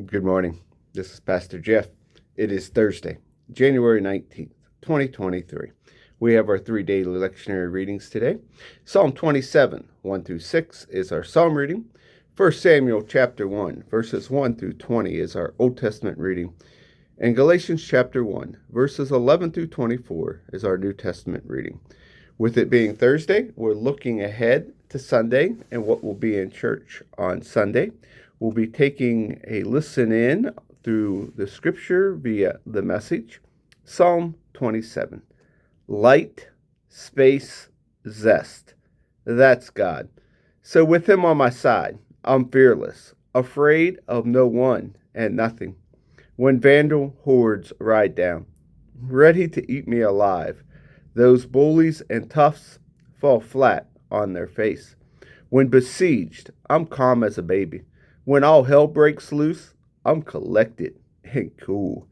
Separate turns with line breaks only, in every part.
Good morning. This is Pastor Jeff. It is Thursday, January 19th, 2023. We have our 3 daily lectionary readings today. Psalm 27, 1 through 6 is our psalm reading. 1 Samuel chapter 1, verses 1 through 20 is our Old Testament reading. And Galatians chapter 1, verses 11 through 24 is our New Testament reading. With it being Thursday, we're looking ahead to Sunday and what will be in church on Sunday. We'll be taking a listen in through the scripture via the message. Psalm 27. Light, space, zest. That's God. So with him on my side, I'm fearless, afraid of no one and nothing. When vandal hordes ride down, ready to eat me alive, those bullies and toughs fall flat on their face. When besieged, I'm calm as a baby. When all hell breaks loose, I'm collected and cool.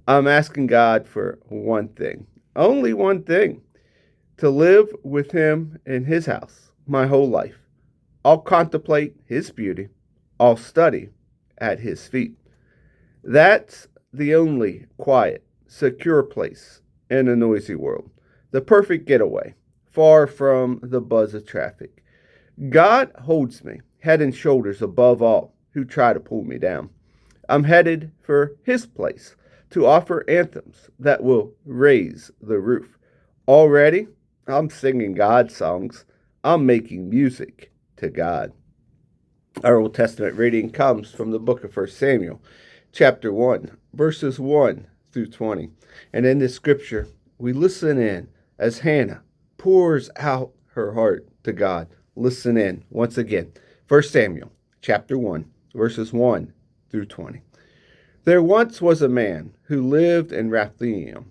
I'm asking God for one thing, only one thing, to live with him in his house my whole life. I'll contemplate his beauty. I'll study at his feet. That's the only quiet, secure place in a noisy world. The perfect getaway, far from the buzz of traffic. God holds me head and shoulders above all who try to pull me down. I'm headed for his place to offer anthems that will raise the roof. Already, I'm singing God songs. I'm making music to God. Our Old Testament reading comes from the book of 1 Samuel, chapter 1, verses 1 through 20. And in this scripture, we listen in as Hannah pours out her heart to God. Listen in once again. 1 Samuel chapter 1, verses 1 through 20. There once was a man who lived in Rathleim.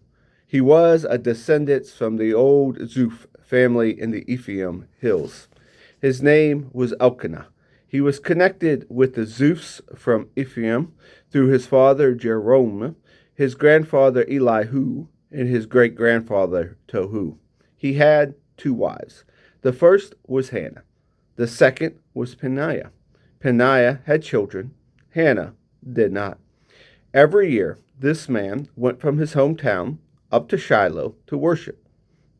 He was a descendant from the old Zuph family in the Ephraim hills. His name was Elkanah. He was connected with the Zuphs from Ephraim through his father Jerome, his grandfather Elihu, and his great-grandfather Tohu. He had 2 wives. The first was Hannah. The second was Peninnah. Peninnah had children. Hannah did not. Every year, this man went from his hometown up to Shiloh to worship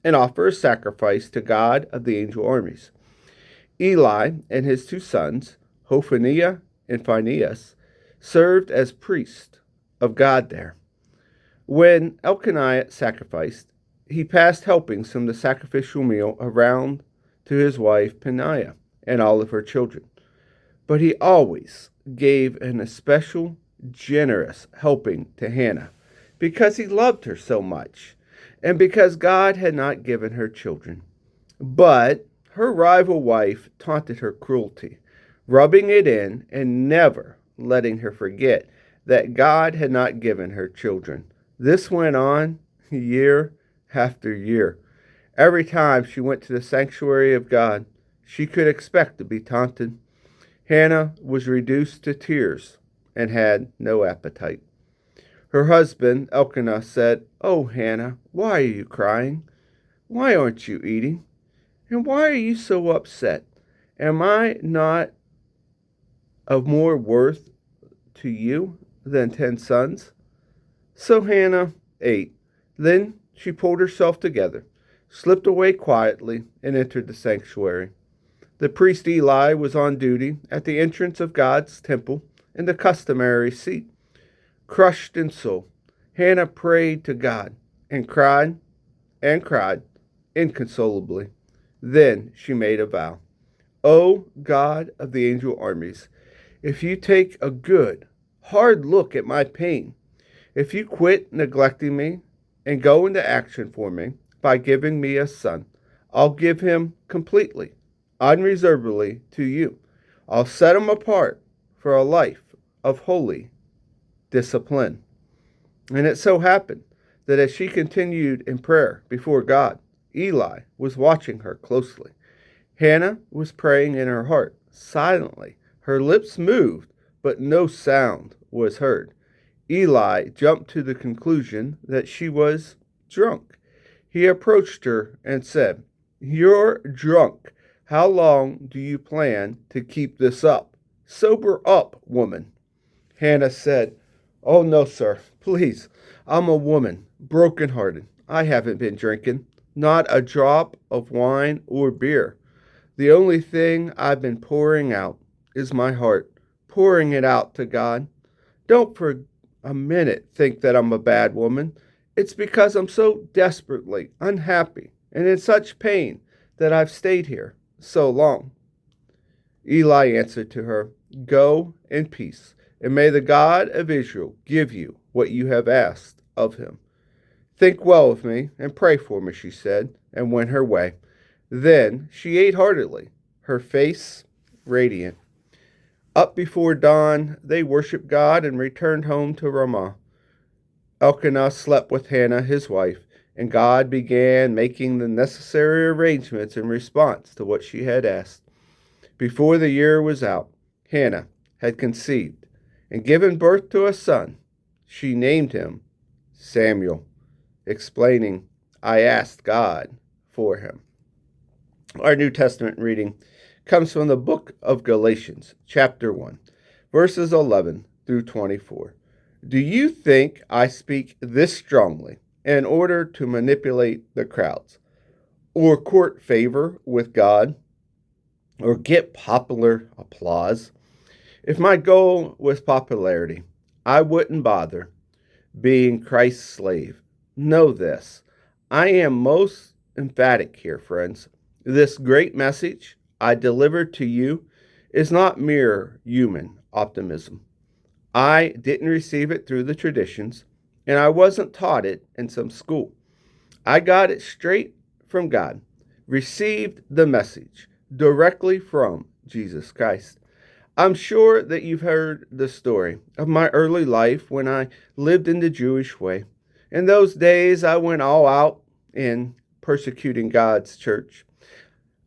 and offer a sacrifice to God of the angel armies. Eli and his 2 sons, Hophniah and Phinehas, served as priests of God there. When Elkanah sacrificed, he passed helpings from the sacrificial meal around to his wife Peninnah and all of her children. But he always gave an especial generous helping to Hannah because he loved her so much and because God had not given her children. But her rival wife taunted her cruelty, rubbing it in and never letting her forget that God had not given her children. This went on year after year. Every time she went to the sanctuary of God, she could expect to be taunted. Hannah was reduced to tears and had no appetite. Her husband, Elkanah, said, "Oh, Hannah, why are you crying? Why aren't you eating? And why are you so upset? Am I not of more worth to you than 10 sons?" So Hannah ate. Then she pulled herself together, slipped away quietly, and entered the sanctuary. The priest Eli was on duty at the entrance of God's temple in the customary seat. Crushed in soul, Hannah prayed to God and cried inconsolably. Then she made a vow. "O God of the angel armies, if you take a good, hard look at my pain, if you quit neglecting me and go into action for me by giving me a son, I'll give him completely, unreservedly to you. I'll set him apart for a life of holy discipline." And it so happened that as she continued in prayer before God, Eli was watching her closely. Hannah was praying in her heart, silently. Her lips moved, but no sound was heard. Eli jumped to the conclusion that she was drunk. He approached her and said, "You're drunk. How long do you plan to keep this up? Sober up, woman." Hannah said, "Oh, no, sir. Please. I'm a woman, broken-hearted. I haven't been drinking, not a drop of wine or beer. The only thing I've been pouring out is my heart, pouring it out to God. Don't for a minute think that I'm a bad woman. It's because I'm so desperately unhappy and in such pain that I've stayed here so long." Eli answered to her, "Go in peace, and may the God of Israel give you what you have asked of him." "Think well of me and pray for me," she said, and went her way. Then she ate heartily, her face radiant. Up before dawn, they worshiped God and returned home to Ramah. Elkanah slept with Hannah, his wife, and God began making the necessary arrangements in response to what she had asked. Before the year was out, Hannah had conceived and given birth to a son. She named him Samuel, explaining, "I asked God for him." Our New Testament reading comes from the book of Galatians, chapter 1, verses 11 through 24. "Do you think I speak this strongly in order to manipulate the crowds, or court favor with God, or get popular applause? If my goal was popularity, I wouldn't bother being Christ's slave. Know this. I am most emphatic here, friends. This great message I delivered to you is not mere human optimism. I didn't receive it through the traditions, and I wasn't taught it in some school. I got it straight from God, received the message directly from Jesus Christ. I'm sure that you've heard the story of my early life when I lived in the Jewish way. In those days, I went all out in persecuting God's church.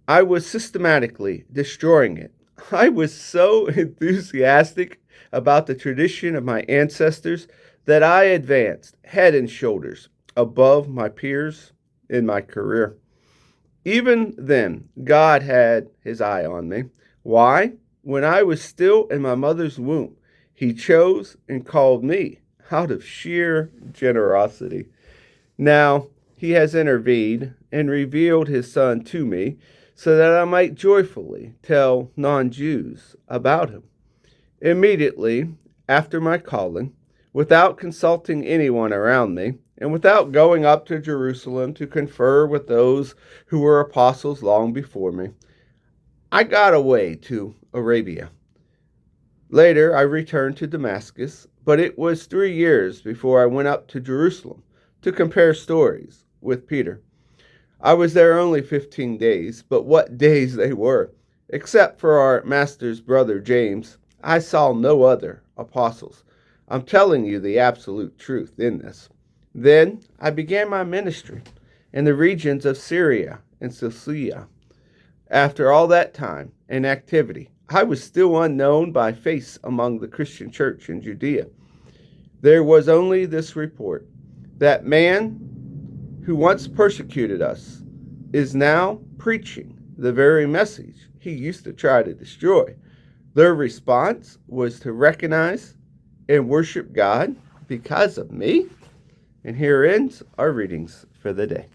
I was systematically destroying it. I was so enthusiastic about the tradition of my ancestors that I advanced head and shoulders above my peers in my career. Even then, God had his eye on me. Why? When I was still in my mother's womb, he chose and called me out of sheer generosity. Now, he has intervened and revealed his son to me so that I might joyfully tell non-Jews about him. Immediately after my calling, without consulting anyone around me, and without going up to Jerusalem to confer with those who were apostles long before me, I got away to Arabia. Later, I returned to Damascus, but it was 3 years before I went up to Jerusalem to compare stories with Peter. I was there only 15 days, but what days they were! Except for our master's brother James, I saw no other apostles. I'm telling you the absolute truth in this. Then I began my ministry in the regions of Syria and Cilicia. After all that time and activity, I was still unknown by face among the Christian church in Judea. There was only this report: that man who once persecuted us is now preaching the very message he used to try to destroy. Their response was to recognize and worship God because of me. And here ends our readings for the day.